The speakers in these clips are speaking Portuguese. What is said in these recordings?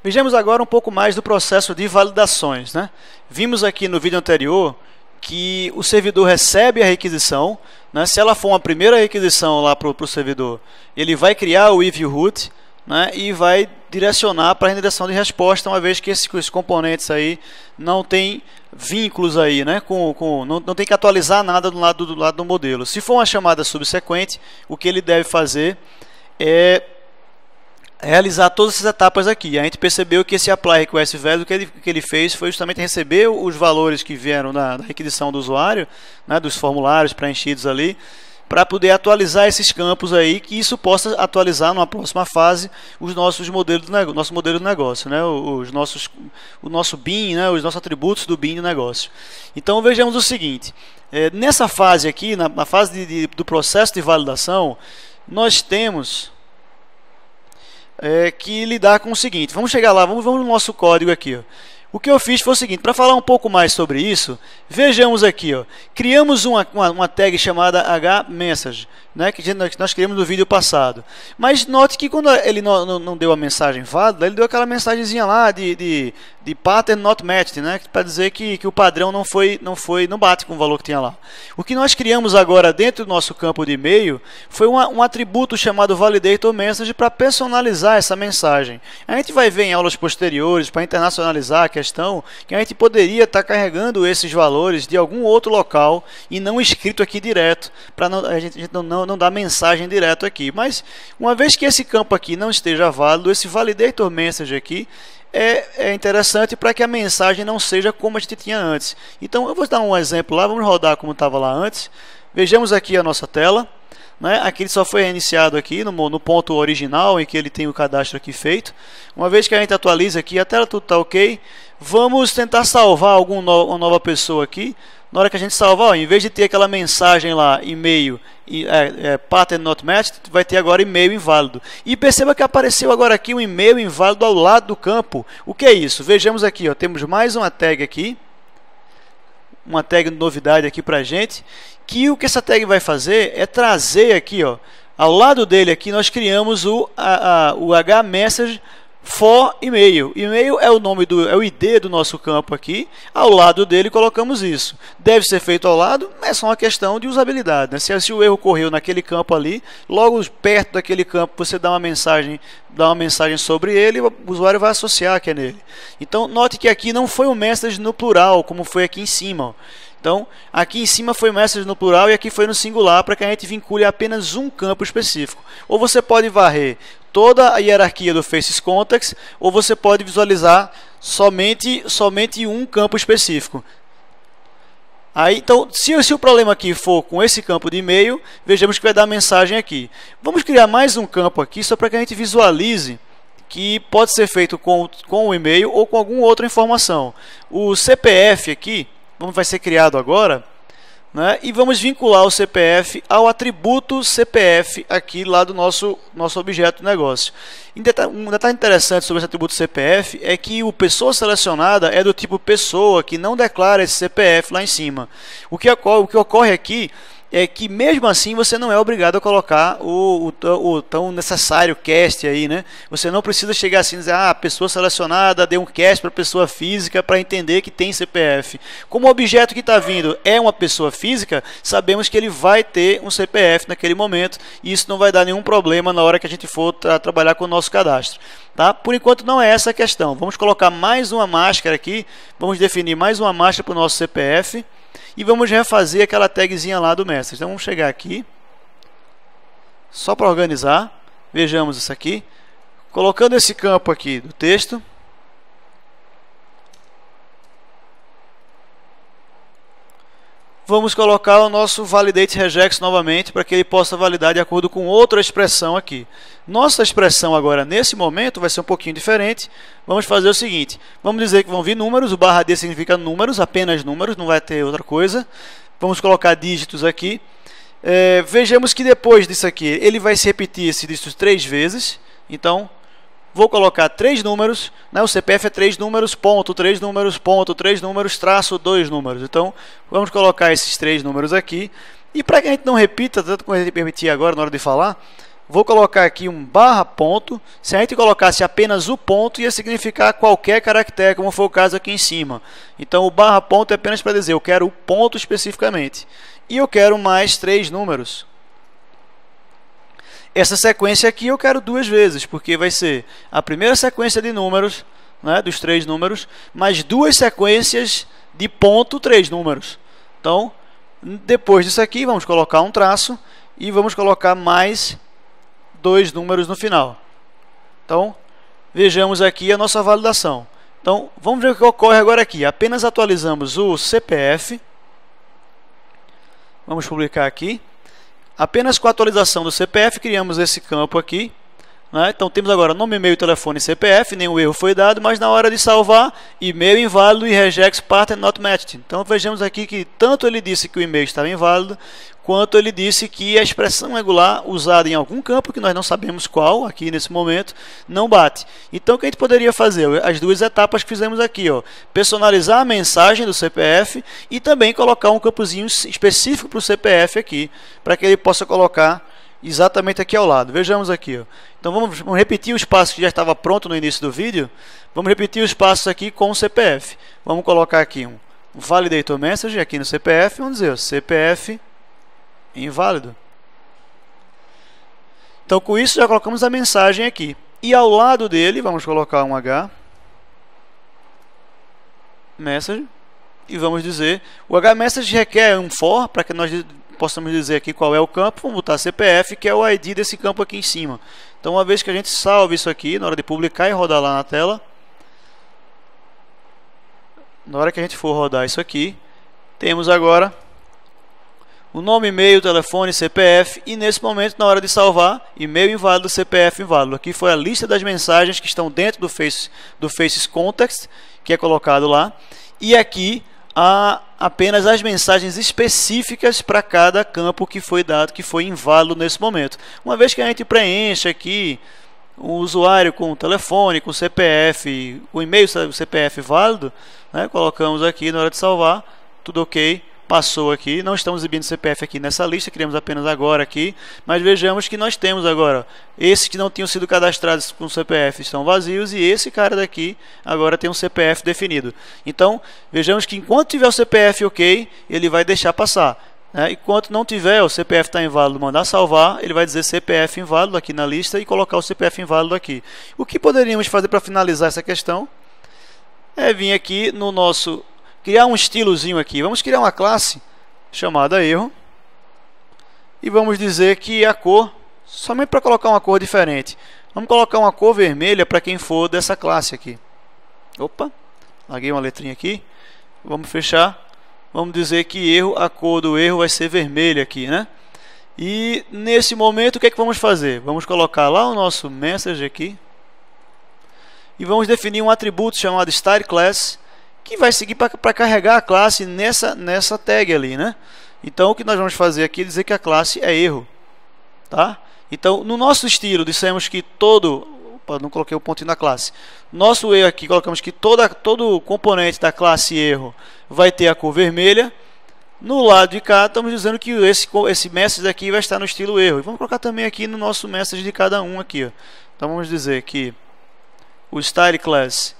Vejamos agora um pouco mais do processo de validações, né? Vimos aqui no vídeo anterior que o servidor recebe a requisição, né? Se ela for uma primeira requisição lá para o servidor, ele vai criar o if root, né? E vai direcionar para a direção de resposta, uma vez que esses componentes aí não tem vínculos aí, né? Não tem que atualizar nada do lado do modelo. Se for uma chamada subsequente, o que ele deve fazer é realizar todas essas etapas aqui. A gente percebeu que esse apply request value, o que ele fez foi justamente receber os valores que vieram da requisição do usuário, né, dos formulários preenchidos ali, para poder atualizar esses campos aí, que isso possa atualizar numa próxima fase os nossos modelos nosso modelo de negócio, né, o nosso BIM, né, os nossos atributos do BIM de negócio. Então vejamos o seguinte, nessa fase aqui, na fase do processo de validação, nós temos que lidar com o seguinte. Vamos chegar lá, vamos no nosso código aqui, ó. O que eu fiz foi o seguinte, para falar um pouco mais sobre isso, vejamos aqui, ó, criamos uma tag chamada hMessage, né, que nós criamos no vídeo passado. Mas note que quando ele não deu a mensagem válida, ele deu aquela mensagenzinha lá de pattern not matched, né, para dizer que o padrão não bate com o valor que tinha lá. O que nós criamos agora dentro do nosso campo de e-mail foi um atributo chamado validator message para personalizar essa mensagem. A gente vai ver em aulas posteriores, para internacionalizar a questão, que a gente poderia estar carregando esses valores de algum outro local e não escrito aqui direto, para a gente não dar mensagem direto aqui. Mas uma vez que esse campo aqui não esteja válido, esse validator message aqui é interessante para que a mensagem não seja como a gente tinha antes. Então eu vou dar um exemplo lá, vamos rodar como estava lá antes. Vejamos aqui a nossa tela, né? Aqui ele só foi reiniciado aqui no ponto original em que ele tem o cadastro aqui feito. Uma vez que a gente atualiza aqui, a tela tudo está ok. Vamos tentar salvar uma nova pessoa aqui. Na hora que a gente salvar, ó, em vez de ter aquela mensagem lá, e-mail, pattern not matched, vai ter agora e-mail inválido. E perceba que apareceu agora aqui um e-mail inválido ao lado do campo. O que é isso? Vejamos aqui, ó, temos mais uma tag aqui. Uma tag de novidade aqui para a gente. Que o que essa tag vai fazer é trazer aqui, ó, ao lado dele aqui, nós criamos o hMessage for e-mail. E-mail é o ID do nosso campo aqui. Ao lado dele colocamos isso. Deve ser feito ao lado, é só uma questão de usabilidade, né? Se o erro ocorreu naquele campo ali, logo perto daquele campo você dá uma mensagem sobre ele, o usuário vai associar que é nele. Então note que aqui não foi um message no plural, como foi aqui em cima, ó. Então, aqui em cima foi message no plural e aqui foi no singular, para que a gente vincule apenas um campo específico. Ou você pode varrer toda a hierarquia do Faces Contacts, ou você pode visualizar somente um campo específico. Aí, então, se o problema aqui for com esse campo de e-mail, vejamos que vai dar mensagem aqui. Vamos criar mais um campo aqui, só para que a gente visualize que pode ser feito com o e-mail ou com alguma outra informação. O CPF aqui vai ser criado agora, né? E vamos vincular o CPF ao atributo CPF aqui lá do nosso objeto de negócio. Um detalhe interessante sobre esse atributo CPF é que o pessoa selecionada é do tipo pessoa, que não declara esse CPF lá em cima. O que ocorre aqui é que mesmo assim você não é obrigado a colocar o tão necessário cast aí, né? Você não precisa chegar assim e dizer, a pessoa selecionada deu um cast para pessoa física para entender que tem CPF. Como o objeto que está vindo é uma pessoa física, sabemos que ele vai ter um CPF naquele momento e isso não vai dar nenhum problema na hora que a gente for trabalhar com o nosso cadastro. Tá? Por enquanto não é essa a questão. Vamos colocar mais uma máscara aqui, vamos definir mais uma máscara para o nosso CPF. E vamos refazer aquela tagzinha lá do message. Então vamos chegar aqui, só para organizar, vejamos isso aqui, colocando esse campo aqui do texto, vamos colocar o nosso validate regex novamente, para que ele possa validar de acordo com outra expressão aqui. Nossa expressão agora, nesse momento, vai ser um pouquinho diferente. Vamos fazer o seguinte, vamos dizer que vão vir números, o /D significa números, apenas números, não vai ter outra coisa. Vamos colocar dígitos aqui. Vejamos que depois disso aqui, ele vai se repetir esse dígito 3 vezes. Então, vou colocar 3 números, né? O CPF é 3 números, ponto, 3 números, ponto, 3 números, traço, 2 números. Então, vamos colocar esses 3 números aqui. E para que a gente não repita, tanto como a gente permitir agora na hora de falar, vou colocar aqui um barra ponto. Se a gente colocasse apenas o ponto, ia significar qualquer caractere, como foi o caso aqui em cima. Então o barra ponto é apenas para dizer eu quero o ponto especificamente. E eu quero mais 3 números. Essa sequência aqui eu quero 2 vezes, porque vai ser a primeira sequência de números, né, dos 3 números, mais 2 sequências de ponto 3 números. Então, depois disso aqui, vamos colocar um traço e vamos colocar mais 2 números no final. Então, vejamos aqui a nossa validação. Então, vamos ver o que ocorre agora aqui. Apenas atualizamos o CPF. Vamos publicar aqui. Apenas com a atualização do CPF, criamos esse campo aqui. Né? Então, temos agora nome, e-mail, telefone e CPF. Nenhum erro foi dado, mas na hora de salvar, e-mail inválido e regex pattern not matched. Então, vejamos aqui que tanto ele disse que o e-mail estava inválido, quanto ele disse que a expressão regular usada em algum campo, que nós não sabemos qual, aqui nesse momento, não bate. Então, o que a gente poderia fazer? As 2 etapas que fizemos aqui, ó, personalizar a mensagem do CPF e também colocar um campozinho específico para o CPF aqui, para que ele possa colocar exatamente aqui ao lado. Vejamos aqui, ó. Então, vamos repetir os passos que já estava pronto no início do vídeo. Vamos repetir os passos aqui com o CPF. Vamos colocar aqui um validator message aqui no CPF, vamos dizer, ó, CPF inválido. Então, com isso, já colocamos a mensagem aqui. E ao lado dele, vamos colocar um H message e vamos dizer, o H message requer um for para que nós possamos dizer aqui qual é o campo. Vamos botar CPF, que é o ID desse campo aqui em cima. Então, uma vez que a gente salve isso aqui, na hora de publicar e rodar lá na tela, na hora que a gente for rodar isso aqui, temos agora o nome, e-mail, telefone, CPF, e nesse momento, na hora de salvar, e-mail inválido, CPF inválido. Aqui foi a lista das mensagens que estão dentro do Faces Context, que é colocado lá, e aqui há apenas as mensagens específicas para cada campo que foi dado, que foi inválido nesse momento. Uma vez que a gente preenche aqui o usuário com o telefone, com o CPF, o e-mail, o CPF válido, né, colocamos aqui na hora de salvar, tudo ok. Passou aqui, não estamos exibindo CPF aqui nessa lista, criamos apenas agora aqui, mas vejamos que nós temos agora, esses que não tinham sido cadastrados com CPF estão vazios e esse cara daqui agora tem um CPF definido. Então, vejamos que enquanto tiver o CPF ok, ele vai deixar passar. Né? Enquanto não tiver, o CPF está inválido, mandar salvar, ele vai dizer CPF inválido aqui na lista e colocar o CPF inválido aqui. O que poderíamos fazer para finalizar essa questão é vir aqui no nosso... criar um estilozinho aqui. Vamos criar uma classe chamada erro e vamos dizer que a cor, somente para colocar uma cor diferente, vamos colocar uma cor vermelha para quem for dessa classe aqui. Opa, larguei uma letrinha aqui. Vamos fechar. Vamos dizer que erro, a cor do erro vai ser vermelha aqui, né? E nesse momento o que é que vamos fazer? Vamos colocar lá o nosso message aqui e vamos definir um atributo chamado StyleClass, que vai seguir para carregar a classe nessa tag ali, né? Então, o que nós vamos fazer aqui é dizer que a classe é erro, tá? Então, no nosso estilo, dissemos que todo... Opa, não coloquei o pontinho na classe. Nosso erro aqui, colocamos que todo componente da classe erro vai ter a cor vermelha. No lado de cá, estamos dizendo que esse message aqui vai estar no estilo erro. E vamos colocar também aqui no nosso message de cada um aqui, ó. Então, vamos dizer que o StyleClass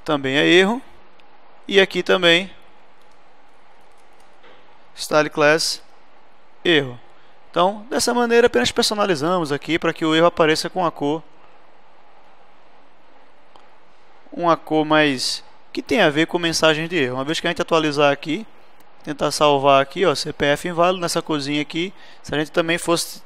também é erro, e aqui também StyleClass erro. Então, dessa maneira apenas personalizamos aqui para que o erro apareça com a cor, uma cor mais que tem a ver com mensagens de erro. Uma vez que a gente atualizar aqui, tentar salvar aqui, ó, CPF inválido nessa corzinha aqui. Se a gente também fosse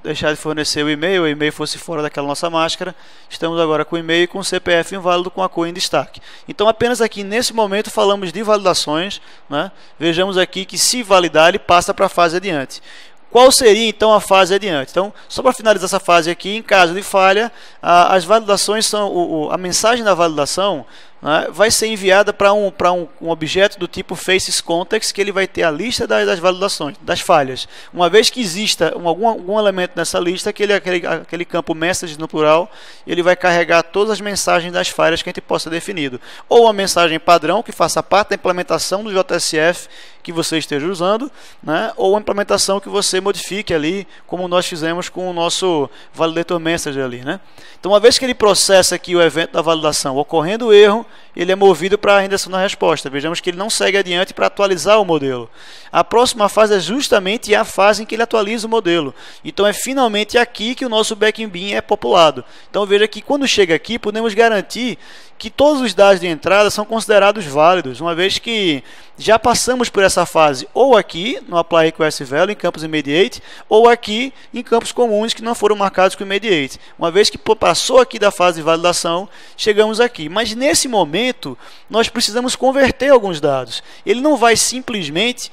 deixar de fornecer o e-mail fosse fora daquela nossa máscara, estamos agora com o e-mail e com o CPF inválido com a cor em destaque. Então, apenas aqui nesse momento falamos de validações, né? Vejamos aqui que se validar, ele passa para a fase adiante. Qual seria então a fase adiante? Então, só para finalizar essa fase aqui, em caso de falha, as validações são a mensagem da validação né, vai ser enviada para um objeto do tipo FacesContext, que ele vai ter a lista das validações, das falhas. Uma vez que exista algum elemento nessa lista, aquele campo message no plural, ele vai carregar todas as mensagens das falhas que a gente possa definido. Ou uma mensagem padrão que faça parte da implementação do JSF que você esteja usando, né, ou uma implementação que você modifique ali, como nós fizemos com o nosso validator message ali, né? Então, uma vez que ele processa aqui o evento da validação, ocorrendo o erro, ele é movido para a rendição da resposta. Vejamos que ele não segue adiante para atualizar o modelo. A próxima fase é justamente a fase em que ele atualiza o modelo. Então, é finalmente aqui que o nosso backing bin é populado. Então, veja que quando chega aqui, podemos garantir que todos os dados de entrada são considerados válidos, uma vez que já passamos por essa fase, ou aqui no Apply Request Value, em campos Immediate, ou aqui em campos comuns que não foram marcados com Immediate. Uma vez que passou aqui da fase de validação, chegamos aqui. Mas nesse momento, nós precisamos converter alguns dados. Ele não vai simplesmente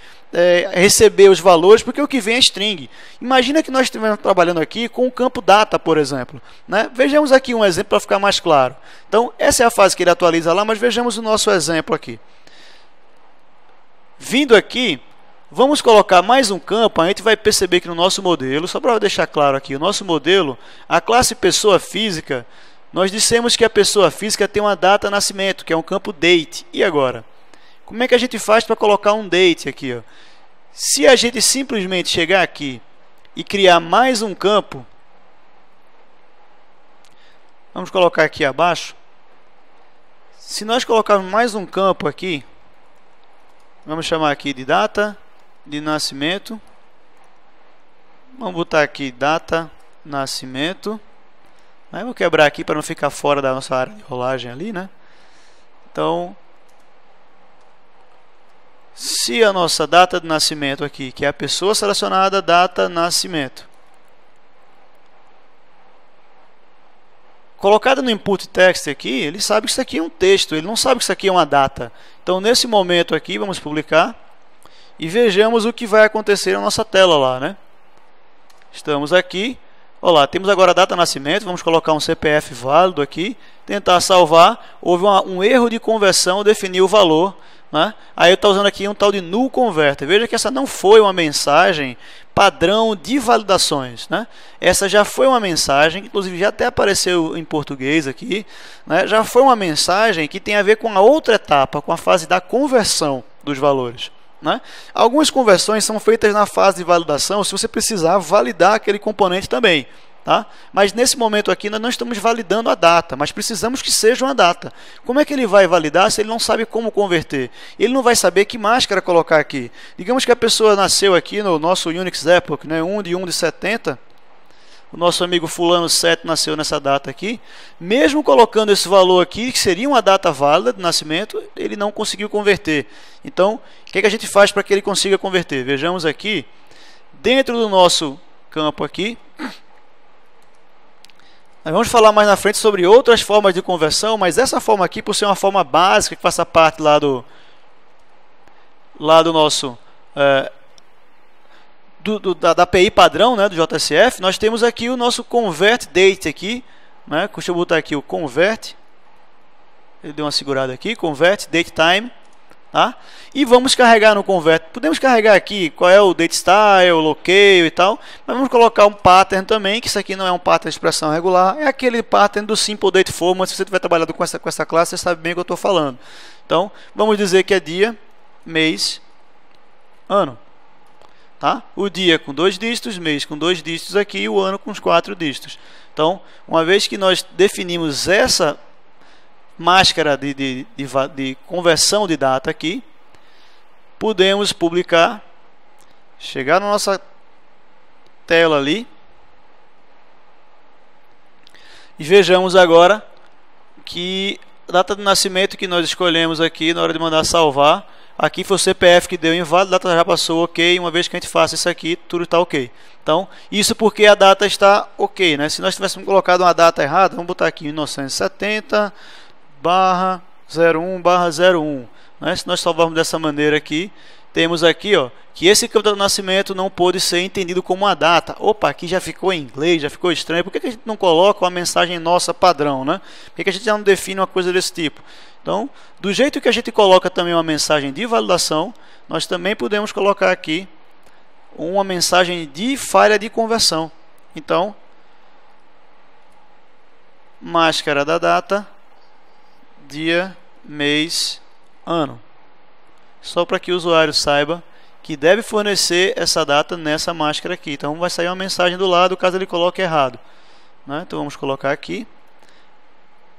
receber os valores, porque o que vem é string. Imagina que nós estivermos trabalhando aqui com o campo data, por exemplo, né? Vejamos aqui um exemplo para ficar mais claro. Então, essa é a fase que ele atualiza lá, mas vejamos o nosso exemplo aqui. Vindo aqui, vamos colocar mais um campo. A gente vai perceber que no nosso modelo, só para deixar claro aqui, o nosso modelo, a classe pessoa física, nós dissemos que a pessoa física tem uma data nascimento, que é um campo date. E agora? Como é que a gente faz para colocar um date aqui? Ó? Se a gente simplesmente chegar aqui e criar mais um campo, vamos colocar aqui abaixo. Se nós colocarmos mais um campo aqui, vamos chamar aqui de data de nascimento. Vamos botar aqui data nascimento. Aí eu vou quebrar aqui para não ficar fora da nossa área de rolagem ali, né? Então, se a nossa data de nascimento aqui, que é a pessoa selecionada, data nascimento, colocada no input text aqui, ele sabe que isso aqui é um texto, ele não sabe que isso aqui é uma data. Então, nesse momento aqui, vamos publicar e vejamos o que vai acontecer na nossa tela lá, né? Estamos aqui. Olá, temos agora a data de nascimento, vamos colocar um CPF válido aqui, tentar salvar, houve um erro de conversão, definiu o valor, né? Aí eu estou usando aqui um tal de null converter. Veja que essa não foi uma mensagem padrão de validações, né? Essa já foi uma mensagem, inclusive já até apareceu em português aqui, né? Já foi uma mensagem que tem a ver com a outra etapa, com a fase da conversão dos valores, né? Algumas conversões são feitas na fase de validação se você precisar validar aquele componente também, tá? Mas nesse momento aqui nós não estamos validando a data, mas precisamos que seja uma data. Como é que ele vai validar se ele não sabe como converter? Ele não vai saber que máscara colocar aqui. Digamos que a pessoa nasceu aqui no nosso Unix Epoch, né, 1/1/70. O nosso amigo fulano 7 nasceu nessa data aqui. Mesmo colocando esse valor aqui, que seria uma data válida de nascimento, ele não conseguiu converter. Então, o que a gente faz para que ele consiga converter? Vejamos aqui, dentro do nosso campo aqui, nós vamos falar mais na frente sobre outras formas de conversão, mas essa forma aqui, por ser uma forma básica, que faça parte lá do nosso... da API padrão, né, do JSF, nós temos aqui o nosso convert date aqui, né? Deixa eu botar aqui o convert, ele deu uma segurada aqui, convert date time, tá? E vamos carregar no convert, podemos carregar aqui qual é o date style, locale e tal, mas vamos colocar um pattern também, que isso aqui não é um pattern de expressão regular, é aquele pattern do simple date format. Se você tiver trabalhado com essa classe, você sabe bem o que eu estou falando. Então, vamos dizer que é dia, mês, ano. Tá? O dia com 2 dígitos, mês com 2 dígitos aqui e o ano com os 4 dígitos. Então, uma vez que nós definimos essa máscara de conversão de data aqui, podemos publicar, chegar na nossa tela ali e vejamos agora que a data de nascimento que nós escolhemos aqui na hora de mandar salvar, aqui foi o CPF que deu inválido, a data já passou ok, uma vez que a gente faça isso aqui, tudo está ok. Então, isso porque a data está ok, né? Se nós tivéssemos colocado uma data errada, vamos botar aqui 1970/01/01, né? Se nós salvarmos dessa maneira aqui, temos aqui, ó, que esse campo do nascimento não pôde ser entendido como uma data. Opa, aqui já ficou em inglês, já ficou estranho. Por que a gente não coloca uma mensagem nossa padrão, né? Por que a gente já não define uma coisa desse tipo? Então, do jeito que a gente coloca também uma mensagem de validação, nós também podemos colocar aqui uma mensagem de falha de conversão. Então, máscara da data, dia, mês, ano. Só para que o usuário saiba que deve fornecer essa data nessa máscara aqui. Então vai sair uma mensagem do lado caso ele coloque errado, né? Então vamos colocar aqui,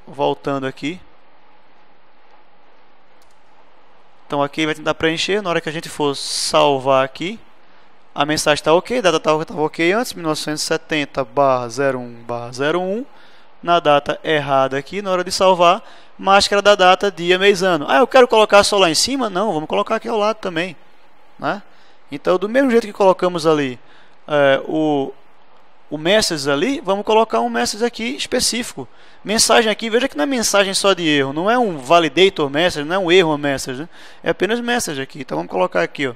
voltando aqui. Então aqui vai tentar preencher. Na hora que a gente for salvar aqui, a mensagem está ok, a data estava ok antes, 1970/01/01. Na data errada aqui, na hora de salvar, máscara da data, dia, mês, ano. Ah, eu quero colocar só lá em cima? Não, vamos colocar aqui ao lado também, né? Então, do mesmo jeito que colocamos ali o message ali, vamos colocar um message aqui específico. Mensagem aqui, veja que não é mensagem só de erro, não é um validator message, não é um erro message, né? É apenas message aqui. Então vamos colocar aqui, ó,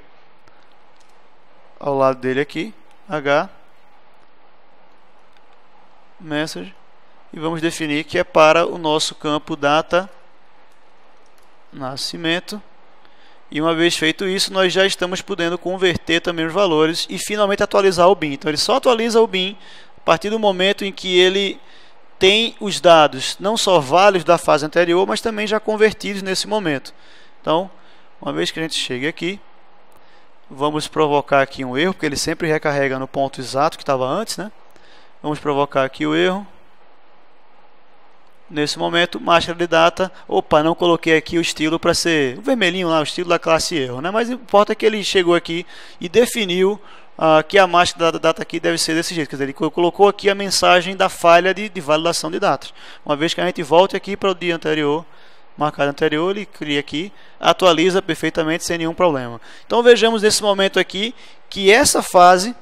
ao lado dele aqui, H message, e vamos definir que é para o nosso campo data nascimento. E uma vez feito isso, nós já estamos podendo converter também os valores e finalmente atualizar o BIM. Então ele só atualiza o BIM a partir do momento em que ele tem os dados não só válidos da fase anterior, mas também já convertidos nesse momento. Então, uma vez que a gente chegue aqui, vamos provocar aqui um erro, porque ele sempre recarrega no ponto exato que estava antes, né? Vamos provocar aqui o erro. Nesse momento, máscara de data. Opa, não coloquei aqui o estilo para ser o vermelhinho lá, o estilo da classe erro, né? Mas importa que ele chegou aqui e definiu que a máscara da data aqui deve ser desse jeito. Quer dizer, ele colocou aqui a mensagem da falha de validação de datas. Uma vez que a gente volte aqui para o dia anterior, marcado anterior, ele cria aqui, atualiza perfeitamente sem nenhum problema. Então vejamos nesse momento aqui que essa fase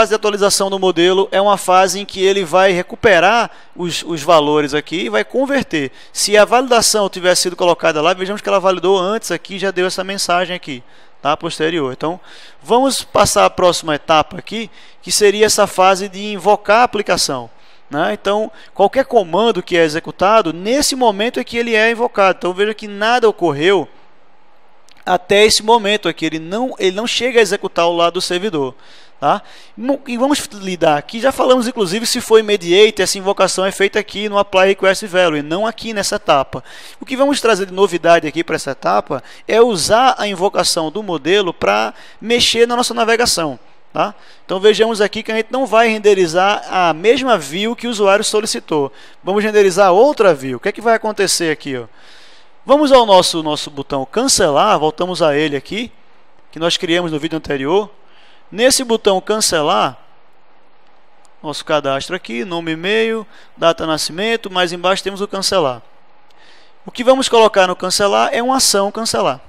de atualização do modelo é uma fase em que ele vai recuperar os valores aqui e vai converter. Se a validação tivesse sido colocada lá, vejamos que ela validou antes aqui, já deu essa mensagem aqui, tá? Posterior. Então, vamos passar a próxima etapa aqui, que seria essa fase de invocar a aplicação, né? Então, qualquer comando que é executado, nesse momento é que ele é invocado. Então, veja que nada ocorreu até esse momento aqui. Ele não chega a executar ao lado do servidor. Tá? E vamos lidar aqui, já falamos inclusive se foi mediate, essa invocação é feita aqui no apply request value e não aqui nessa etapa. O que vamos trazer de novidade aqui para essa etapa é usar a invocação do modelo para mexer na nossa navegação, tá? Então vejamos aqui que a gente não vai renderizar a mesma view que o usuário solicitou, vamos renderizar outra view. O que é que vai acontecer aqui, ó? Vamos ao nosso botão cancelar, voltamos a ele aqui, que nós criamos no vídeo anterior. Nesse botão cancelar, nosso cadastro aqui, nome, e-mail, data de nascimento, mais embaixo temos o cancelar. O que vamos colocar no cancelar é uma ação cancelar.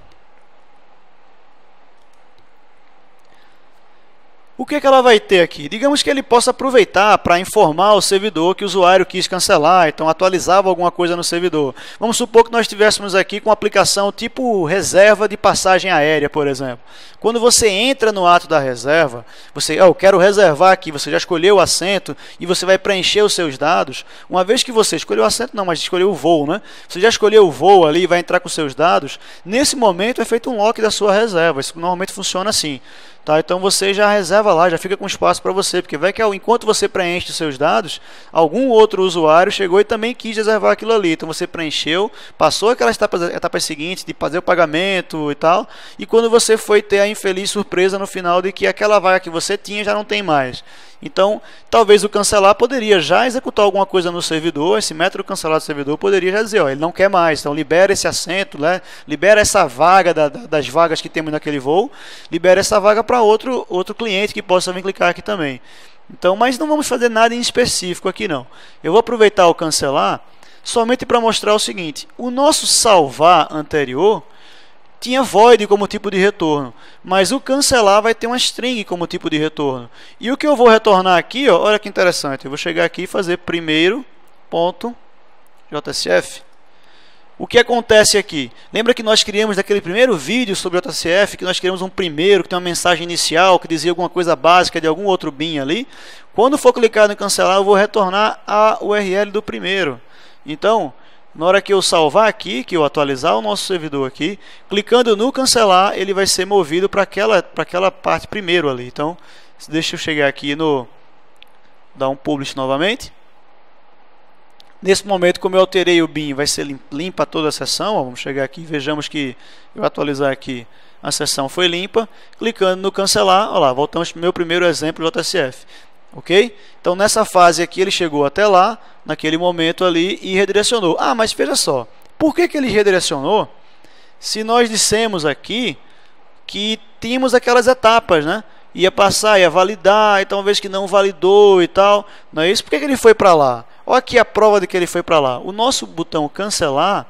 O que ela vai ter aqui? Digamos que ele possa aproveitar para informar o servidor que o usuário quis cancelar, então atualizava alguma coisa no servidor. Vamos supor que nós estivéssemos aqui com uma aplicação tipo reserva de passagem aérea, por exemplo. Quando você entra no ato da reserva, eu quero reservar aqui, você já escolheu o assento e você vai preencher os seus dados. Uma vez que você escolheu o assento, não, mas escolheu o voo, né? Você já escolheu o voo ali e vai entrar com os seus dados. Nesse momento é feito um lock da sua reserva. Isso normalmente funciona assim. Tá, então você já reserva lá, já fica com espaço para você, porque vai que enquanto você preenche os seus dados, algum outro usuário chegou e também quis reservar aquilo ali. Então você preencheu, passou aquelas etapas seguintes de fazer o pagamento e tal, e quando você foi ter a infeliz surpresa no final de que aquela vaga que você tinha já não tem mais. Então, talvez o cancelar poderia já executar alguma coisa no servidor, esse método cancelar do servidor poderia já dizer, ele não quer mais, então libera esse assento, né? Libera essa vaga das vagas que temos naquele voo, libera essa vaga para outro cliente que possa vir clicar aqui também. Então, mas não vamos fazer nada em específico aqui não. Eu vou aproveitar o cancelar somente para mostrar o seguinte, o nosso salvar anterior tinha void como tipo de retorno, mas o cancelar vai ter uma string como tipo de retorno. E o que eu vou retornar aqui, ó, olha que interessante, eu vou chegar aqui e fazer primeiro.jsf o que acontece aqui? Lembra que nós criamos naquele primeiro vídeo sobre o JCF, que nós criamos um primeiro, que tem uma mensagem inicial, que dizia alguma coisa básica de algum outro bin ali? Quando for clicado em cancelar, eu vou retornar a URL do primeiro. Então, na hora que eu salvar aqui, que eu atualizar o nosso servidor aqui, clicando no cancelar, ele vai ser movido para aquela parte primeiro ali. Então, deixa eu chegar aqui no... dar um publish novamente. Nesse momento, como eu alterei o bin, vai ser limpa toda a seção. Ó, vamos chegar aqui, vejamos que eu atualizar aqui, a seção foi limpa. Clicando no cancelar, olha lá, voltamos para o meu primeiro exemplo do JCF. Ok? Então, nessa fase aqui, ele chegou até lá, naquele momento ali, e redirecionou. Ah, mas veja só, por que ele redirecionou? Se nós dissemos aqui que tínhamos aquelas etapas, né? Ia passar, ia validar, então uma vez que não validou e tal, não é isso? Por que ele foi para lá? Olha aqui a prova de que ele foi para lá. O nosso botão cancelar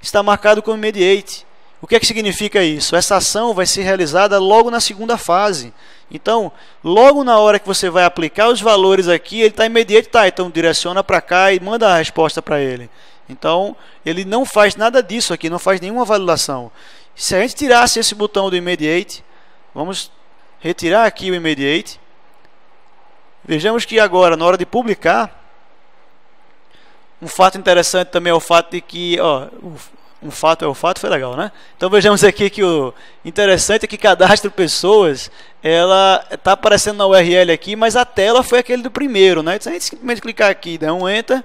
está marcado como immediate. O que é que significa isso? Essa ação vai ser realizada logo na segunda fase. Então, logo na hora que você vai aplicar os valores aqui, ele está immediate, tá? Então direciona para cá e manda a resposta para ele. Então, ele não faz nada disso aqui, não faz nenhuma validação. Se a gente tirasse esse botão do immediate, vamos retirar aqui o immediate. Vejamos que agora, na hora de publicar, um fato interessante também é o fato de que, ó, um fato é o fato, foi legal, né? Então vejamos aqui que o interessante é que cadastro pessoas, ela está aparecendo na URL aqui, mas a tela foi aquele do primeiro, né? Então, a gente simplesmente clicar aqui, der um enter,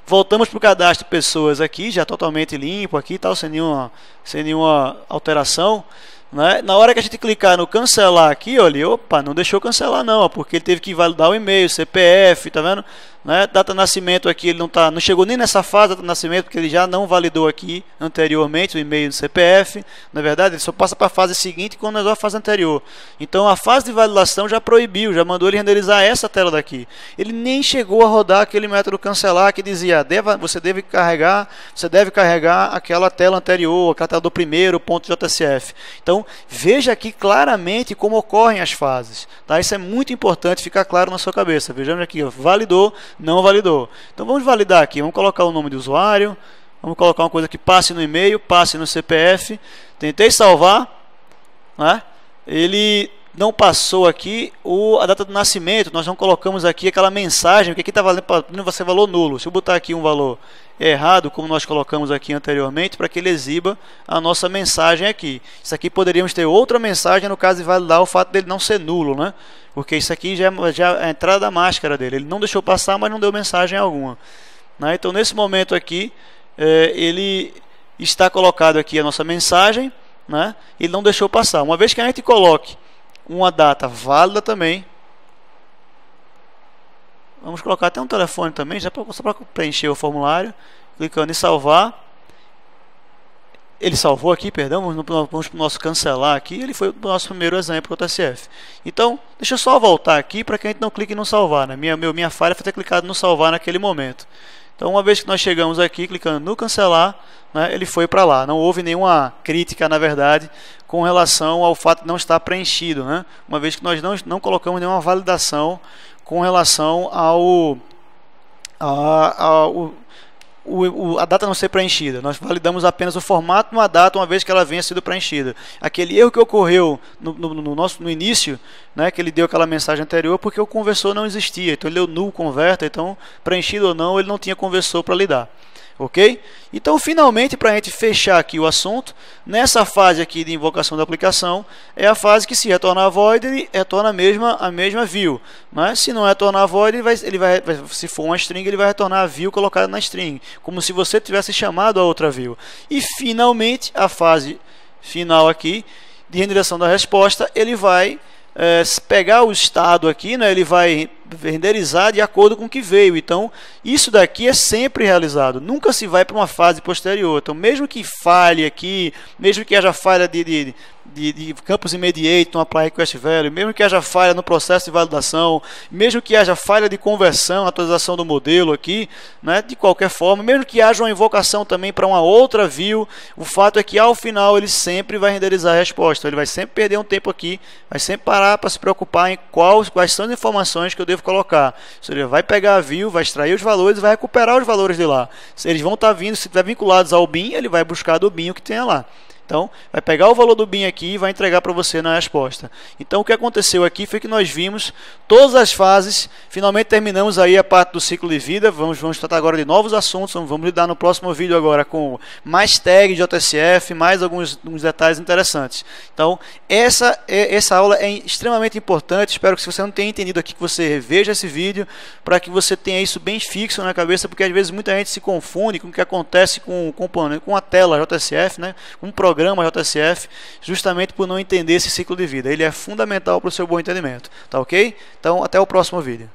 voltamos para o cadastro pessoas aqui, já totalmente limpo aqui, tal, sem nenhuma alteração. Né? Na hora que a gente clicar no cancelar aqui, olha, opa, não deixou cancelar não, porque ele teve que validar o e-mail, CPF, tá vendo? Né? Data de nascimento aqui, ele não chegou nem nessa fase de nascimento, porque ele já não validou aqui anteriormente o e-mail do CPF. Na verdade, ele só passa para a fase seguinte quando nós vamos a fase anterior. Então a fase de validação já proibiu, já mandou ele renderizar essa tela daqui. Ele nem chegou a rodar aquele método cancelar que dizia, você deve carregar aquela tela anterior, aquela tela do primeiro .jcf. Então veja aqui claramente como ocorrem as fases. Tá? Isso é muito importante ficar claro na sua cabeça. Vejamos aqui, ó, validou, não validou. Então vamos validar aqui, vamos colocar o nome do usuário, vamos colocar uma coisa que passe no e-mail, passe no CPF. Tentei salvar, né? Ele não passou aqui a data do nascimento, nós não colocamos aqui aquela mensagem, porque aqui está valendo você valor nulo. Se eu botar aqui um valor errado, como nós colocamos aqui anteriormente, para que ele exiba a nossa mensagem aqui. Isso aqui poderíamos ter outra mensagem no caso de validar o fato dele não ser nulo, né? Porque isso aqui já é a entrada da máscara dele. Ele não deixou passar, mas não deu mensagem alguma. Né? Então, nesse momento aqui, ele está colocado aqui a nossa mensagem, né? Ele não deixou passar. Uma vez que a gente coloque uma data válida também, vamos colocar até um telefone também, só para preencher o formulário, clicando em salvar. Ele salvou aqui, perdão, vamos para o nosso cancelar aqui, ele foi o nosso primeiro exemplo do JCF. Então, deixa eu só voltar aqui para que a gente não clique no salvar, né? Minha falha foi ter clicado no salvar naquele momento. Então, uma vez que nós chegamos aqui, clicando no cancelar, né, ele foi para lá. Não houve nenhuma crítica, na verdade, com relação ao fato de não estar preenchido, né? Uma vez que nós não colocamos nenhuma validação com relação a data não ser preenchida. Nós validamos apenas o formato de uma data uma vez que ela venha sido preenchida. Aquele erro que ocorreu no início, né, que ele deu aquela mensagem anterior, porque o conversor não existia. Então ele deu null converter, então preenchido ou não, ele não tinha conversor para lidar. Ok? Então, finalmente, para a gente fechar aqui o assunto, nessa fase aqui de invocação da aplicação, é a fase que, se retornar void, ele retorna a mesma view. Né? Se não retornar void, se for uma string, ele vai retornar a view colocada na string, como se você tivesse chamado a outra view. E, finalmente, a fase final aqui, de renderização da resposta, ele vai pegar o estado aqui, né, ele vai renderizar de acordo com o que veio. Então, isso daqui é sempre realizado, nunca se vai para uma fase posterior. Então, mesmo que falhe aqui, mesmo que haja falha de de campus immediate no apply request value, mesmo que haja falha no processo de validação, mesmo que haja falha de conversão, atualização do modelo aqui, né, de qualquer forma, mesmo que haja uma invocação também para uma outra view, o fato é que ao final ele sempre vai renderizar a resposta, ele vai sempre perder um tempo aqui, vai sempre parar para se preocupar em quais são as informações que eu devo colocar. Ou seja, vai pegar a view, vai extrair os valores e vai recuperar os valores de lá. Se eles vão estar vindo, se estiver vinculados ao bin, ele vai buscar do bin o que tenha lá. Então, vai pegar o valor do bin aqui e vai entregar para você na resposta. Então, o que aconteceu aqui foi que nós vimos todas as fases, finalmente terminamos aí a parte do ciclo de vida, vamos tratar agora de novos assuntos, vamos lidar no próximo vídeo agora com mais tags de JSF, mais alguns detalhes interessantes. Então, essa aula é extremamente importante, espero que se você não tenha entendido aqui, que você reveja esse vídeo, para que você tenha isso bem fixo na cabeça, porque às vezes muita gente se confunde com o que acontece com a tela JSF, né, um programa JSF, justamente por não entender esse ciclo de vida. Ele é fundamental para o seu bom entendimento. Tá ok? Então, até o próximo vídeo.